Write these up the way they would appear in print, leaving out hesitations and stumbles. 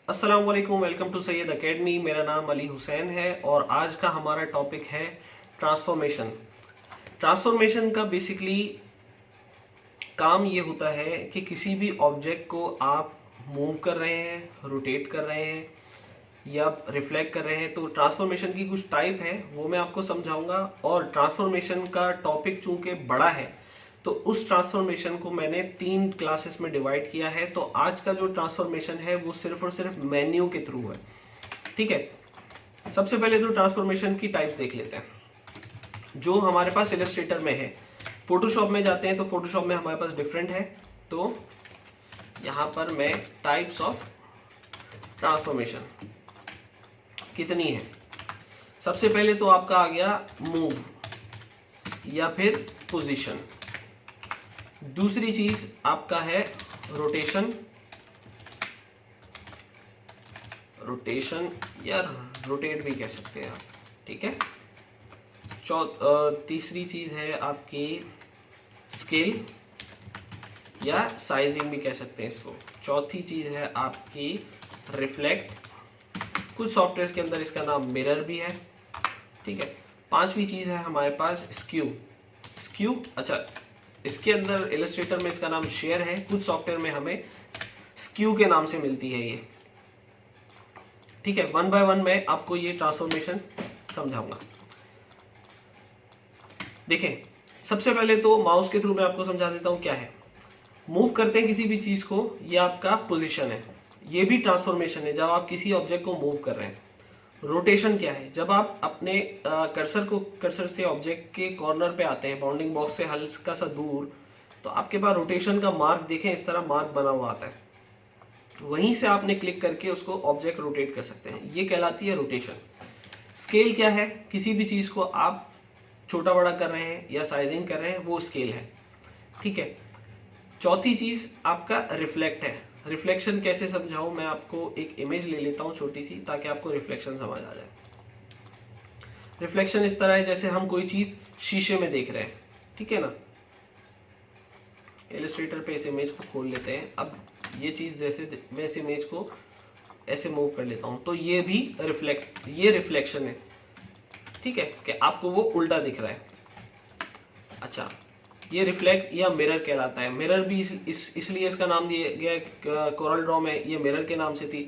अस्सलाम वालेकुम, welcome to Syed academy. मेरा नाम अली हुसैन है और आज का हमारा टॉपिक है ट्रांसफॉर्मेशन। ट्रांसफॉर्मेशन का बेसिकली काम ये होता है कि किसी भी ऑब्जेक्ट को आप मूव कर रहे हैं, रोटेट कर रहे हैं या रिफ्लेक्ट कर रहे हैं। तो ट्रांसफॉर्मेशन की कुछ टाइप है, वो मैं आपको समझाऊंगा। और ट्रांसफॉर्मेशन का टॉपिक चूंकि बड़ा है तो उस ट्रांसफॉर्मेशन को मैंने 3 क्लासेस में डिवाइड किया है। तो आज का जो ट्रांसफॉर्मेशन है वो सिर्फ और सिर्फ मेन्यू के थ्रू है। ठीक है, सबसे पहले तो ट्रांसफॉर्मेशन की टाइप्स देख लेते हैं जो हमारे पास इलस्ट्रेटर में है। फोटोशॉप में जाते हैं तो फोटोशॉप में हमारे पास डिफरेंट है। तो यहां पर मैं टाइप्स ऑफ ट्रांसफॉर्मेशन कितनी है, सबसे पहले तो आपका आ गया मूव या फिर पोजीशन। दूसरी चीज आपका है रोटेशन, रोटेशन या रोटेट भी कह सकते हैं आप। ठीक है, तीसरी चीज है आपकी स्केल या साइजिंग भी कह सकते हैं इसको। चौथी चीज है आपकी रिफ्लेक्ट, कुछ सॉफ्टवेयर के अंदर इसका नाम मिरर भी है। ठीक है, पांचवी चीज है हमारे पास स्क्यू। स्क्यू, अच्छा, इसके अंदर इलस्ट्रेटर में इसका नाम शेयर है, कुछ सॉफ्टवेयर में हमें स्क्यू के नाम से मिलती है ये। ठीक है, वन बाय वन मैं आपको ये ट्रांसफॉर्मेशन समझाऊंगा। देखें, सबसे पहले तो माउस के थ्रू मैं आपको समझा देता हूं क्या है। मूव करते हैं किसी भी चीज को, ये आपका पोजीशन है। ये भी ट्रांसफॉर्मेशन है जब आप किसी ऑब्जेक्ट को मूव कर रहे हैं। रोटेशन क्या है, जब आप अपने कर्सर से ऑब्जेक्ट के कॉर्नर पे आते हैं, बाउंडिंग बॉक्स से हल्का सा दूर, तो आपके पास रोटेशन का मार्क देखें, इस तरह मार्क बना हुआ आता है। वहीं से आपने क्लिक करके उसको ऑब्जेक्ट रोटेट कर सकते हैं, ये कहलाती है रोटेशन। स्केल क्या है, किसी भी चीज को आप छोटा बड़ा कर रहे हैं या साइजिंग कर रहे हैं, वो स्केल है। ठीक है, चौथी चीज आपका रिफ्लेक्ट है। रिफ्लेक्शन कैसे समझाऊं, मैं आपको एक इमेज ले लेता हूं छोटी सी, ताकि आपको रिफ्लेक्शन समझ आ जाए। रिफ्लेक्शन इस तरह है जैसे हम कोई चीज शीशे में देख रहे हैं। ठीक है ना, इलस्ट्रेटर पे इस इमेज को खोल लेते हैं। अब ये चीज जैसे मैं इस इमेज को ऐसे मूव कर लेता हूं तो ये भी ये रिफ्लेक्शन है। ठीक है, कि आपको वो उल्टा दिख रहा है। अच्छा, ये रिफ्लेक्ट या मिरर कहलाता है। मिरर भी इसलिए इसका नाम दिया गया, कोरल ड्रॉ में ये मिरर के नाम से थी,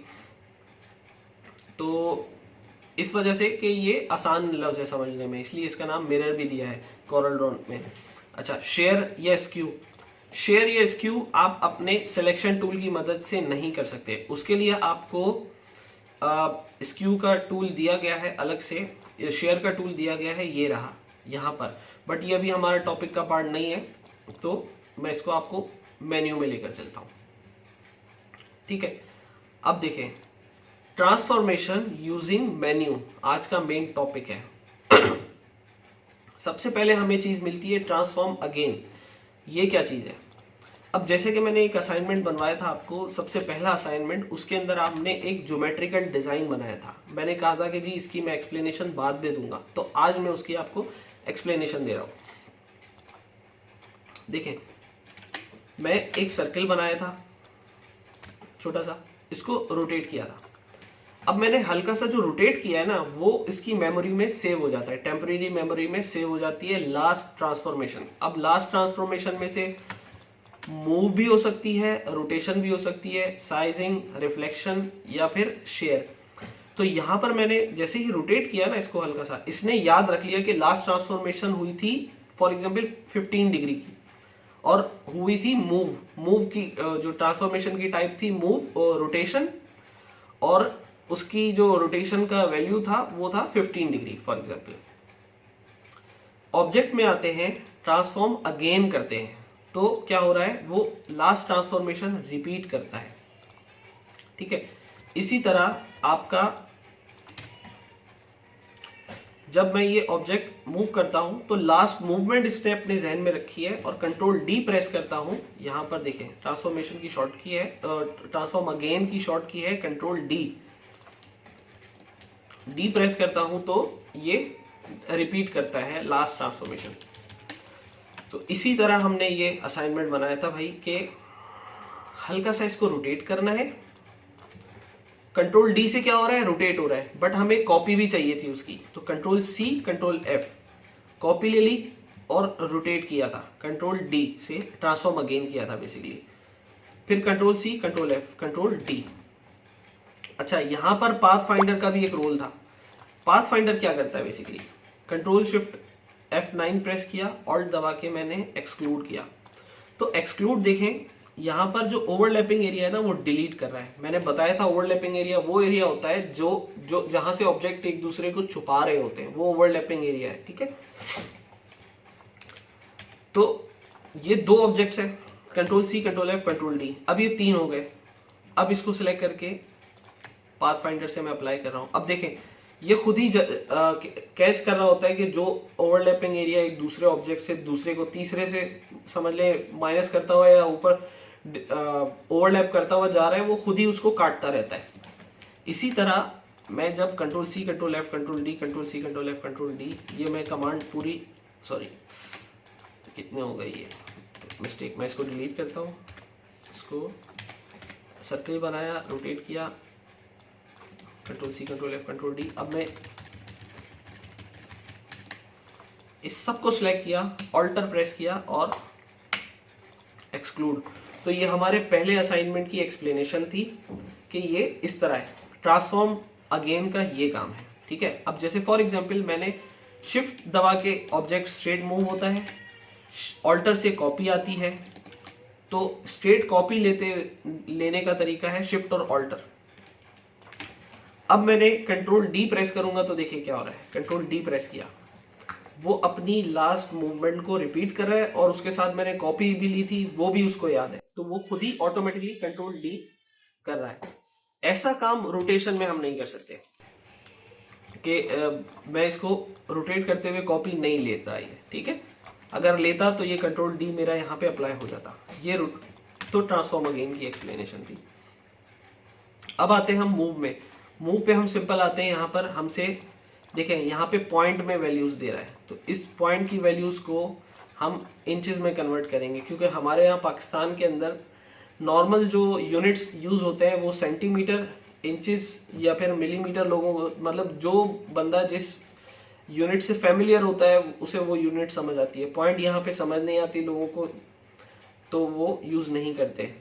तो इस वजह से कि ये आसान लफ्ज है समझने में, इसलिए इसका नाम मिरर भी दिया है कोरल ड्रॉ में। अच्छा, शेयर या स्क्यू। शेयर या स्क्यू आप अपने सिलेक्शन टूल की मदद से नहीं कर सकते, उसके लिए आपको स्क्यू का टूल दिया गया है अलग से, शेयर का टूल दिया गया है, ये रहा यहाँ पर। बट ये अभी हमारा टॉपिक का पार्ट नहीं है, तो मैं इसको आपको मेन्यू में लेकर चलता हूँ। ठीक है, अब देखें, ट्रांसफॉर्मेशन यूजिंग मेन्यू आज का मेन टॉपिक है। सबसे पहले हमें चीज मिलती है ट्रांसफॉर्म अगेन। ये क्या चीज है, अब जैसे कि मैंने एक असाइनमेंट बनवाया था आपको, सबसे पहला असाइनमेंट, उसके अंदर आपने एक ज्योमेट्रिकल डिजाइन बनाया था। मैंने कहा था कि जी इसकी मैं एक्सप्लेनेशन बाद में दूंगा, तो आज मैं उसकी आपको एक्सप्लेनेशन दे रहा हूं। देखें, मैं एक सर्कल बनाया था छोटा सा, इसको रोटेट किया था। अब मैंने हल्का सा जो रोटेट किया है ना, वो इसकी मेमोरी में सेव हो जाता है, टेम्परेरी मेमोरी में सेव हो जाती है लास्ट ट्रांसफॉर्मेशन। अब लास्ट ट्रांसफॉर्मेशन में से मूव भी हो सकती है, रोटेशन भी हो सकती है, साइजिंग, रिफ्लेक्शन या फिर शेयर। तो यहां पर मैंने जैसे ही रोटेट किया ना इसको हल्का सा, इसने याद रख लिया कि लास्ट ट्रांसफॉर्मेशन हुई थी फॉर एग्जांपल 15 डिग्री की, और हुई थी मूव की जो ट्रांसफॉर्मेशन की टाइप थी मूव और रोटेशन, और उसकी जो रोटेशन का वैल्यू था वो था 15 डिग्री फॉर एग्जांपल। ऑब्जेक्ट में आते हैं, ट्रांसफॉर्म अगेन करते हैं, तो क्या हो रहा है, वो लास्ट ट्रांसफॉर्मेशन रिपीट करता है। ठीक है, इसी तरह आपका जब मैं ये ऑब्जेक्ट मूव करता हूं तो लास्ट मूवमेंट इसने अपने जहन में रखी है, और कंट्रोल डी प्रेस करता हूं। यहां पर देखें, ट्रांसफॉर्मेशन की शॉर्ट की है, ट्रांसफॉर्म अगेन की शॉर्ट की है कंट्रोल डी प्रेस करता हूं तो ये रिपीट करता है लास्ट ट्रांसफॉर्मेशन। तो इसी तरह हमने ये असाइनमेंट बनाया था भाई कि हल्का सा इसको रोटेट करना है, कंट्रोल डी से क्या हो रहा है, रोटेट हो रहा है, बट हमें कॉपी भी चाहिए थी उसकी, तो control C control F, copy ले ली और रोटेट किया था, कंट्रोल डी से ट्रांसफॉर्म अगेन किया था बेसिकली, फिर control C control F control D. अच्छा, यहां पर पाथ फाइंडर का भी एक रोल था। पाथ फाइंडर क्या करता है basically, control shift F9 press किया, ऑल्ट दबा के मैंने एक्सक्लूड किया, तो एक्सक्लूड देखें यहाँ पर जो ओवरलैपिंग एरिया है ना वो डिलीट कर रहा है। मैंने बताया था ओवरलैपिंग एरिया वो एरिया होता है जो जो जहां से ऑब्जेक्ट एक दूसरे को छुपा रहे होते हैं, वो ओवरलैपिंग एरिया है, ठीक है। तो ये दो ऑब्जेक्ट्स हैं, control C control F control D, अब ये तीन हो गए। अब इसको सिलेक्ट करके पाथ फाइंडर से मैं अप्लाई कर रहा हूं। अब देखें ये खुद ही कैच कर रहा होता है कि जो ओवरलैपिंग एरिया एक दूसरे ऑब्जेक्ट से दूसरे को तीसरे से समझ ले माइनस करता हुआ या ऊपर ओवरलैप करता हुआ जा रहा है, वो खुद ही उसको काटता रहता है। इसी तरह मैं जब control C control F control D control C control F control D, ये मैं कमांड पूरी, सॉरी कितने हो गए ये मिस्टेक, मैं इसको डिलीट करता हूँ। इसको सर्कल बनाया, रोटेट किया, control C control F control D. अब मैं इस सब को सिलेक्ट किया, ऑल्टर प्रेस किया और एक्सक्लूड। तो ये हमारे पहले असाइनमेंट की एक्सप्लेनेशन थी कि ये इस तरह है, ट्रांसफॉर्म अगेन का ये काम है, ठीक है। अब जैसे फॉर एग्जांपल मैंने शिफ्ट दबा के ऑब्जेक्ट स्ट्रेट मूव होता है, ऑल्टर से कॉपी आती है, तो स्ट्रेट कॉपी लेने का तरीका है शिफ्ट और ऑल्टर। अब मैंने कंट्रोल डी प्रेस करूंगा तो देखिए क्या हो रहा है, कंट्रोल डी प्रेस किया, वो अपनी लास्ट मूवमेंट को रिपीट कर रहा है और उसके साथ मैंने कॉपी भी ली थी वो भी उसको याद है, तो वो खुद ही ऑटोमेटिकली कंट्रोल डी कर रहा है। ऐसा काम रोटेशन में हम नहीं कर सकते कि मैं इसको रोटेट करते हुए कॉपी नहीं लेता है, ठीक है। अगर लेता तो ये कंट्रोल डी मेरा यहाँ पे अप्लाई हो जाता। ये तो ट्रांसफॉर्म अगेन की एक्सप्लेनेशन थी। अब आते हैं हम मूव में। मूव पे हम सिंपल आते हैं, यहाँ पर हमसे देखें यहाँ पे पॉइंट में वैल्यूज दे रहा है, तो इस पॉइंट की वैल्यूज को हम इंचेस में कन्वर्ट करेंगे, क्योंकि हमारे यहाँ पाकिस्तान के अंदर नॉर्मल जो यूनिट्स यूज होते हैं वो सेंटीमीटर, इंचेस या फिर मिलीमीटर लोगों को, मतलब जो बंदा जिस यूनिट से फैमिलियर होता है उसे वो यूनिट समझ आती है। पॉइंट यहाँ पे समझ नहीं आती लोगों को, तो वो यूज नहीं करते।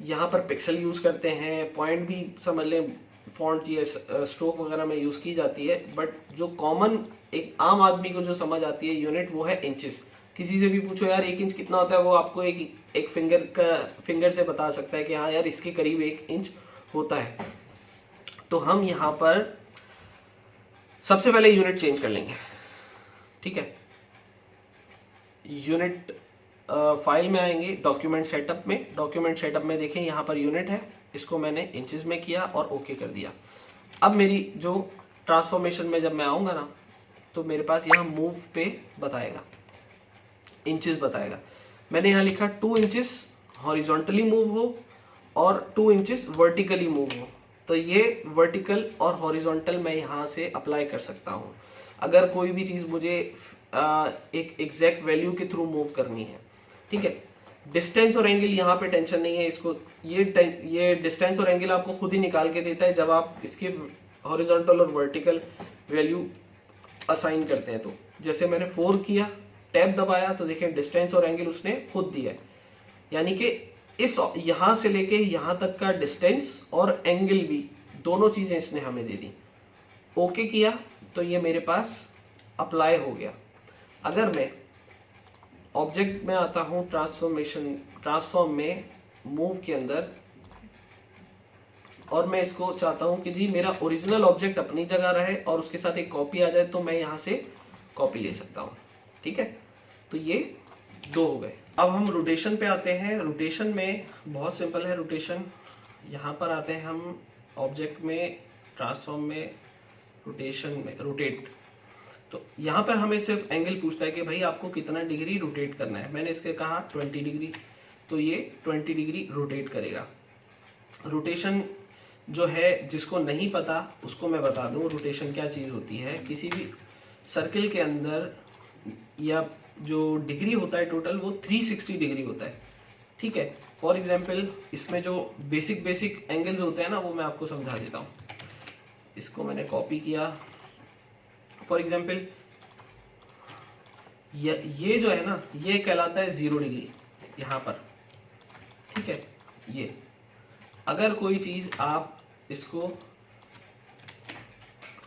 यहाँ पर पिक्सल यूज करते हैं, पॉइंट भी समझ लें फॉन्ट या स्ट्रोक वगैरह में यूज की जाती है, बट जो कॉमन एक आम आदमी को जो समझ आती है यूनिट वो है इंचेस। किसी से भी पूछो यार 1 इंच कितना होता है, वो आपको एक फिंगर से बता सकता है कि हाँ यार इसके करीब 1 इंच होता है। तो हम यहाँ पर सबसे पहले यूनिट चेंज कर लेंगे, ठीक है। यूनिट फाइल में आएंगे, डॉक्यूमेंट सेटअप में, डॉक्यूमेंट सेटअप में देखें यहाँ पर यूनिट है, इसको मैंने इंचेस में किया और ओके कर दिया। अब मेरी जो ट्रांसफॉर्मेशन में जब मैं आऊँगा ना, तो मेरे पास यहाँ मूव पे बताएगा, इंचेस बताएगा। मैंने यहाँ लिखा 2 इंचेस हॉरिजॉन्टली मूव हो और 2 इंचेस वर्टिकली मूव हो, तो ये वर्टिकल और हॉरिजॉन्टल मैं यहाँ से अप्लाई कर सकता हूँ अगर कोई भी चीज़ मुझे एक एग्जैक्ट वैल्यू के थ्रू मूव करनी है, ठीक है। डिस्टेंस और एंगल यहाँ पे टेंशन नहीं है, इसको ये डिस्टेंस और एंगल आपको खुद ही निकाल के देता है जब आप इसके हॉरिजॉन्टल और वर्टिकल वैल्यू असाइन करते हैं। तो जैसे मैंने 4 किया, टैब दबाया, तो देखिए डिस्टेंस और एंगल उसने खुद दिया है, यानी कि इस यहाँ से लेके यहाँ तक का डिस्टेंस और एंगल भी दोनों चीज़ें इसने हमें दे दी। ओके किया तो ये मेरे पास अप्लाई हो गया। अगर मैं ऑब्जेक्ट में आता हूँ ट्रांसफॉर्म में मूव के अंदर, और मैं इसको चाहता हूँ कि जी मेरा ओरिजिनल ऑब्जेक्ट अपनी जगह रहे और उसके साथ एक कॉपी आ जाए, तो मैं यहाँ से कॉपी ले सकता हूँ, ठीक है। तो ये 2 हो गए। अब हम रोटेशन पे आते हैं। रोटेशन में बहुत सिंपल है रोटेशन। यहाँ पर आते हैं हम ऑब्जेक्ट में, ट्रांसफॉर्म में, रोटेशन में, रोटेट। तो यहाँ पर हमें सिर्फ एंगल पूछता है कि भाई आपको कितना डिग्री रोटेट करना है। मैंने इसके कहा 20 डिग्री, तो ये 20 डिग्री रोटेट करेगा। रोटेशन जो है, जिसको नहीं पता उसको मैं बता दूं, रोटेशन क्या चीज़ होती है। किसी भी सर्किल के अंदर या जो डिग्री होता है टोटल, वो 360 डिग्री होता है। ठीक है। फॉर एग्जाम्पल इसमें जो बेसिक एंगल्स होते हैं ना, वो मैं आपको समझा देता हूँ। इसको मैंने कॉपी किया। फॉर एग्जाम्पल ये जो है ना, ये कहलाता है 0 डिग्री यहाँ पर, ठीक है। ये अगर कोई चीज़ आप इसको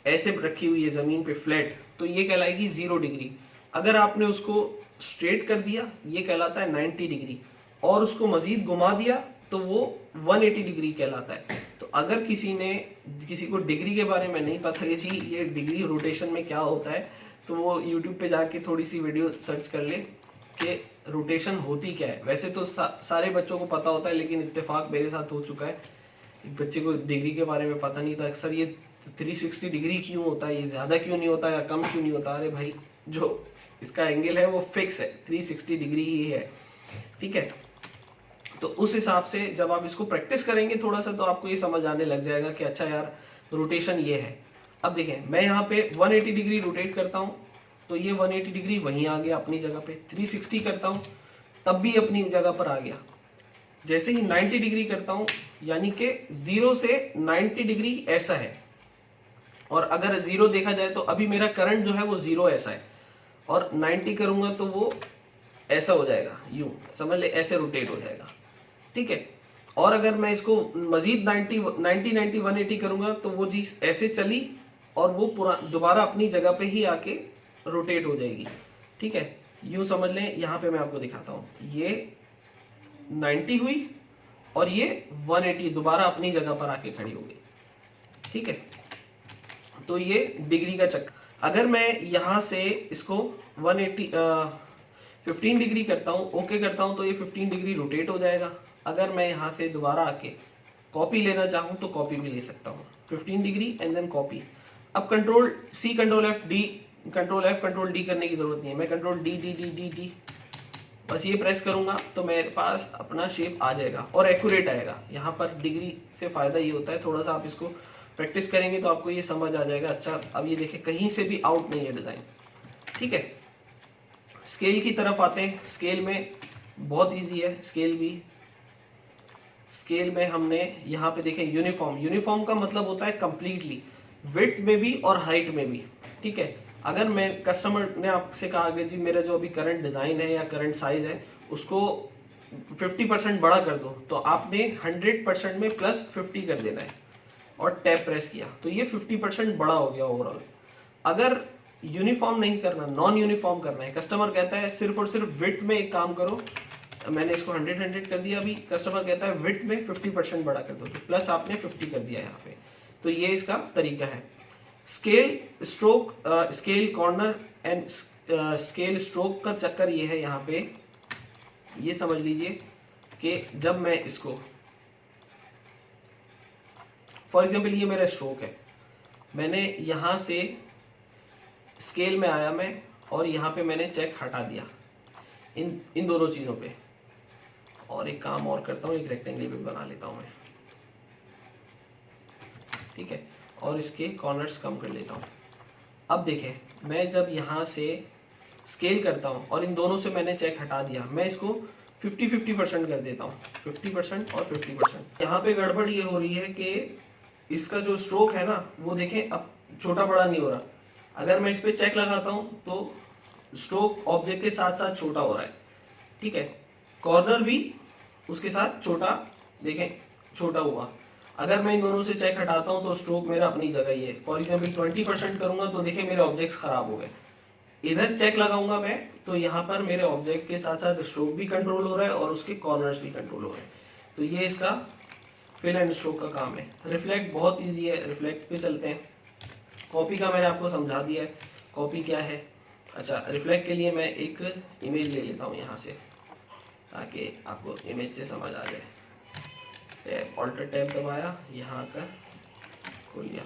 ऐसे रखी हुई है ज़मीन पे फ्लैट, तो ये कहलाएगी 0 डिग्री। अगर आपने उसको स्ट्रेट कर दिया, ये कहलाता है 90 डिग्री, और उसको मज़ीद घुमा दिया तो वो 180 डिग्री कहलाता है। तो अगर किसी को डिग्री के बारे में नहीं पता कि जी ये डिग्री रोटेशन में क्या होता है, तो वो यूट्यूब पे जाके थोड़ी सी वीडियो सर्च कर ले कि रोटेशन होती क्या है। वैसे तो सारे बच्चों को पता होता है, लेकिन इत्तेफाक मेरे साथ हो चुका है, एक बच्चे को डिग्री के बारे में पता नहीं था। अक्सर ये 360 डिग्री क्यों होता है, ये ज़्यादा क्यों नहीं होता या कम क्यों नहीं होता। अरे भाई, जो इसका एंगल है वो फिक्स है, 360 डिग्री ही है, ठीक है। तो उस हिसाब से जब आप इसको प्रैक्टिस करेंगे थोड़ा सा, तो आपको ये समझ आने लग जाएगा कि अच्छा यार, रोटेशन ये है। अब देखें, मैं यहाँ पे 180 डिग्री रोटेट करता हूँ, तो ये 180 डिग्री वहीं आ गया अपनी जगह पे। 360 करता हूँ, तब भी अपनी जगह पर आ गया। जैसे ही 90 डिग्री करता हूँ, यानी कि 0 से 90 डिग्री ऐसा है, और अगर 0 देखा जाए तो अभी मेरा करंट जो है वो 0 ऐसा है, और 90 करूँगा तो वो ऐसा हो जाएगा, यूं समझ ले, ऐसे रोटेट हो जाएगा, ठीक है। और अगर मैं इसको मजीद 90 180 करूंगा, तो वो चीज ऐसे चली और वो पूरा दोबारा अपनी जगह पे ही आके रोटेट हो जाएगी, ठीक है। यूं समझ लें, यहाँ पे मैं आपको दिखाता हूँ, ये 90 हुई और ये 180 दोबारा अपनी जगह पर आके खड़ी हो गई, ठीक है। तो ये डिग्री का चक्कर। अगर मैं यहाँ से इसको 15 डिग्री करता हूँ, ओके करता हूँ, तो ये 15 डिग्री रोटेट हो जाएगा। अगर मैं यहाँ से दोबारा आके कॉपी लेना चाहूँ तो कॉपी भी ले सकता हूँ, 15 डिग्री एंड देन कॉपी। अब control C, control F, D, control F, control D करने की जरूरत नहीं है। मैं control D D D D D बस ये प्रेस करूंगा तो मेरे पास अपना शेप आ जाएगा और एक्यूरेट आएगा। यहाँ पर डिग्री से फायदा ये होता है, थोड़ा सा आप इसको प्रैक्टिस करेंगे तो आपको ये समझ आ जाएगा। अच्छा, अब ये देखें, कहीं से भी आउट नहीं है डिजाइन, ठीक है। स्केल की तरफ आते हैं। स्केल में बहुत इजी है, स्केल में हमने यहाँ पे देखें यूनिफॉर्म का मतलब होता है कंप्लीटली, विड्थ में भी और हाइट में भी, ठीक है। अगर मैं कस्टमर ने आपसे कहा कि जी मेरा जो अभी करंट डिज़ाइन है या करंट साइज है उसको 50% बड़ा कर दो, तो आपने 100% में +50 कर देना है और टैब प्रेस किया तो ये 50% बड़ा हो गया ओवरऑल। अगर यूनिफॉर्म नहीं करना, नॉन यूनिफॉर्म करना है, कस्टमर कहता है सिर्फ और सिर्फ विड्थ में एक काम करो, मैंने इसको 100 कर दिया, अभी कस्टमर कहता है विड्थ में 50% बड़ा कर दो, तो प्लस आपने 50 कर दिया यहाँ पे। तो ये इसका तरीका है। Scale stroke, scale corner and scale stroke का चक्कर ये है, यहाँ पे ये समझ लीजिए कि जब मैं इसको फॉर एग्जाम्पल, ये मेरा स्ट्रोक है, मैंने यहाँ से स्केल में आया मैं और यहाँ पे मैंने चेक हटा दिया इन दोनों चीज़ों पे, और एक काम और करता हूँ, एक रेक्टेंगल भी बना लेता हूँ मैं, ठीक है, और इसके कॉर्नर्स कम कर लेता हूँ। अब देखें, मैं जब यहाँ से स्केल करता हूँ और इन दोनों से मैंने चेक हटा दिया, मैं इसको 50-50% कर देता हूँ, 50% और 50%। यहाँ पे गड़बड़ ये हो रही है कि इसका जो स्ट्रोक है ना, वो देखें अब छोटा बड़ा नहीं हो रहा। अगर मैं इस पर चेक लगाता हूँ तो स्ट्रोक ऑब्जेक्ट के साथ साथ छोटा हो रहा है, ठीक है, कॉर्नर भी उसके साथ छोटा, देखें छोटा हुआ। अगर मैं इन दोनों से चेक हटाता हूं तो स्ट्रोक मेरा अपनी जगह ही है। फॉर एग्जांपल 20% करूंगा तो देखिए मेरे ऑब्जेक्ट्स खराब हो गए। इधर चेक लगाऊंगा मैं तो यहाँ पर मेरे ऑब्जेक्ट के साथ साथ स्ट्रोक भी कंट्रोल हो रहा है और उसके कॉर्नर्स भी कंट्रोल हो रहे हैं। तो ये इसका फिल एंड स्ट्रोक का काम है। रिफ्लेक्ट बहुत ईजी है, रिफ्लेक्ट पे चलते हैं। कॉपी का मैंने आपको समझा दिया है, कॉपी क्या है। अच्छा, रिफ्लेक्ट के लिए मैं एक इमेज ले लेता हूँ यहाँ से, ताकि आपको इमेज से समझ आ जाए। टैब, ऑल्टर टैब दबाया, यहाँ का खोल लिया,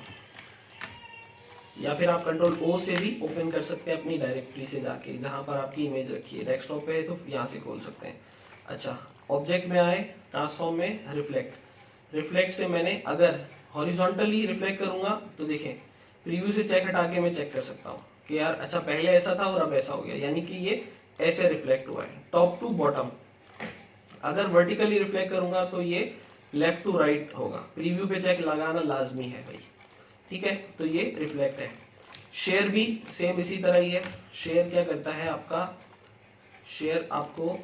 या फिर आप कंट्रोल ओ से भी ओपन कर सकते हैं अपनी डायरेक्टरी से जाके, जहाँ पर आपकी इमेज रखी है। डेस्कटॉप पे है तो यहाँ से खोल सकते हैं। अच्छा, ऑब्जेक्ट में आए, ट्रांसफॉर्म में रिफ्लेक्ट से मैंने अगर हॉरिजॉन्टली रिफ्लेक्ट करूंगा तो देखें प्रीव्यू से चेक हटा के मैं चेक कर सकता हूँ कि यार अच्छा पहले ऐसा था और अब ऐसा हो गया, यानी कि ये ऐसे रिफ्लेक्ट हुआ है टॉप टू बॉटम। अगर वर्टिकली रिफ्लेक्ट करूंगा तो ये लेफ्ट टू राइट होगा। प्रीव्यू पे चेक लगाना लाजमी है भाई, ठीक है। तो ये रिफ्लेक्ट है। शेयर भी सेम इसी तरह ही है। शेयर क्या करता है आपका, शेयर आपको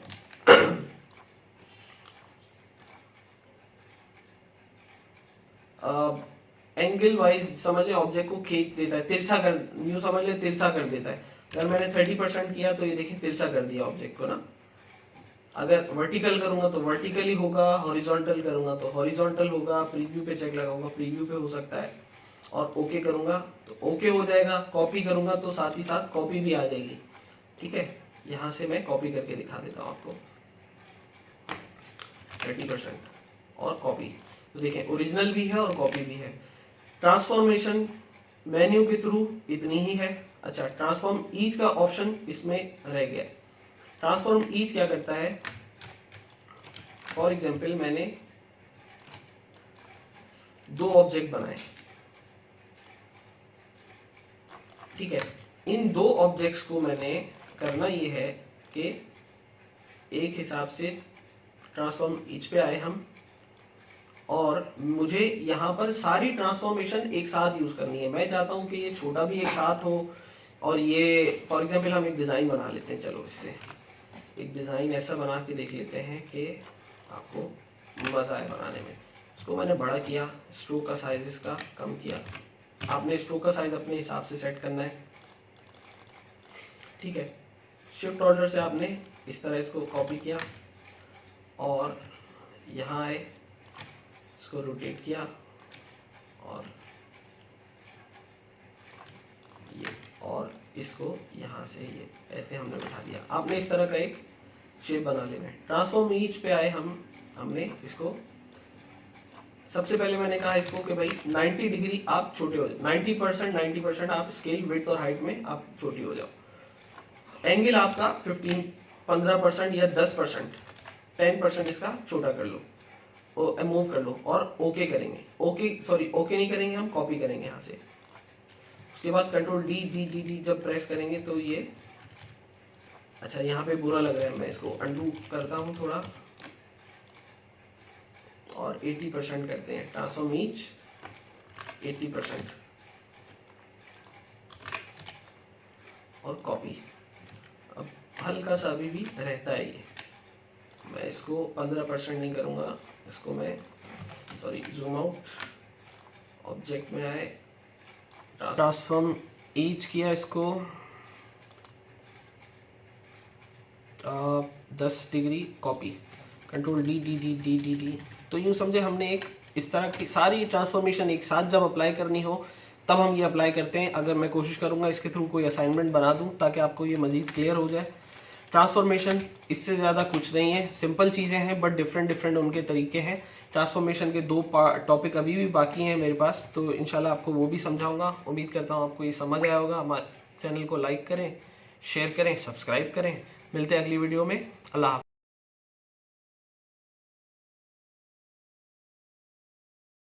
एंगल वाइज समझ ले ऑब्जेक्ट को खींच देता है, तिरछा कर, यूं समझ ले तिरछा कर देता है। अगर मैंने 30% किया तो ये देखिए तिरछा कर दिया ऑब्जेक्ट को ना। अगर वर्टिकल करूंगा तो वर्टिकली होगा, हॉरिजॉन्टल करूंगा तो हॉरिजॉन्टल होगा। प्रीव्यू पे चेक लगाऊंगा, प्रीव्यू पे हो सकता है। और ओके करूंगा तो ओके हो जाएगा। कॉपी करूंगा तो साथ ही साथ कॉपी भी आ जाएगी, ठीक है। यहां से मैं कॉपी करके दिखा देता हूं आपको, 30% और कॉपी। तो देखें ओरिजिनल भी है और कॉपी भी है। ट्रांसफॉर्मेशन मेन्यू के थ्रू इतनी ही है। अच्छा, ट्रांसफॉर्म ईच का ऑप्शन इसमें रह गया। ट्रांसफॉर्म ईच क्या करता है, फॉर एग्जाम्पल मैंने 2 ऑब्जेक्ट बनाए, ठीक है। इन 2 ऑब्जेक्ट्स को मैंने करना ये है कि एक हिसाब से ट्रांसफॉर्म ईच पे आए हम, और मुझे यहाँ पर सारी ट्रांसफॉर्मेशन एक साथ यूज करनी है। मैं चाहता हूँ कि ये छोटा भी एक साथ हो, और ये फॉर एग्जाम्पल हम एक डिज़ाइन बना लेते हैं। चलो इससे एक डिज़ाइन ऐसा बना के देख लेते हैं कि आपको मज़ा आए बनाने में। इसको मैंने बड़ा किया, स्ट्रोक का साइज इसका कम किया। आपने स्ट्रोक का साइज अपने हिसाब से सेट करना है, ठीक है। शिफ्ट ऑर्डर से आपने इस तरह इसको कॉपी किया और यहाँ आए, इसको रोटेट किया और ये, और इसको यहाँ से ये ऐसे हमने बिठा दिया। आपने इस तरह का एक शेप बना लेना है। ट्रांसफॉर्म ईच पे आए हमने इसको सबसे पहले मैंने कहा इसको कि भाई 90 डिग्री आप छोटे हो जाओ, 90% आप स्केल विड्थ और हाइट में आप छोटी हो जाओ। एंगल आपका 15% या 10% इसका छोटा कर लो, मूव कर लो और ओके करेंगे। ओके नहीं करेंगे, हम कॉपी करेंगे यहाँ से। उसके बाद कंट्रोल डी जब प्रेस करेंगे तो ये, अच्छा यहाँ पे बुरा लग रहा है, मैं इसको अंडू करता हूँ थोड़ा और 80% करते हैं। ट्रांसफॉर्म ईच 80% और कॉपी। अब हल्का सा अभी भी रहता है ये, मैं इसको 15% नहीं करूँगा, इसको मैं जूम आउट, ऑब्जेक्ट में आए, ट्रांसफॉर्म ईच किया इसको 10 डिग्री, कॉपी, कंट्रोल डी। तो यूँ समझे हमने एक इस तरह की सारी ट्रांसफॉर्मेशन एक साथ जब अप्लाई करनी हो तब हम ये अप्लाई करते हैं। अगर मैं कोशिश करूँगा इसके थ्रू कोई असाइनमेंट बना दूँ ताकि आपको ये मज़ीद क्लियर हो जाए। ट्रांसफॉर्मेशन इससे ज़्यादा कुछ नहीं है, सिंपल चीज़ें हैं बट डिफरेंट उनके तरीके हैं। ट्रांसफॉर्मेशन के 2 टॉपिक अभी भी बाकी हैं मेरे पास, तो इंशाल्लाह आपको वो भी समझाऊंगा। उम्मीद करता हूँ आपको ये समझ आया होगा। हमारे चैनल को लाइक करें, शेयर करें, सब्सक्राइब करें। मिलते हैं अगली वीडियो में। अल्लाह हाफ़िज़।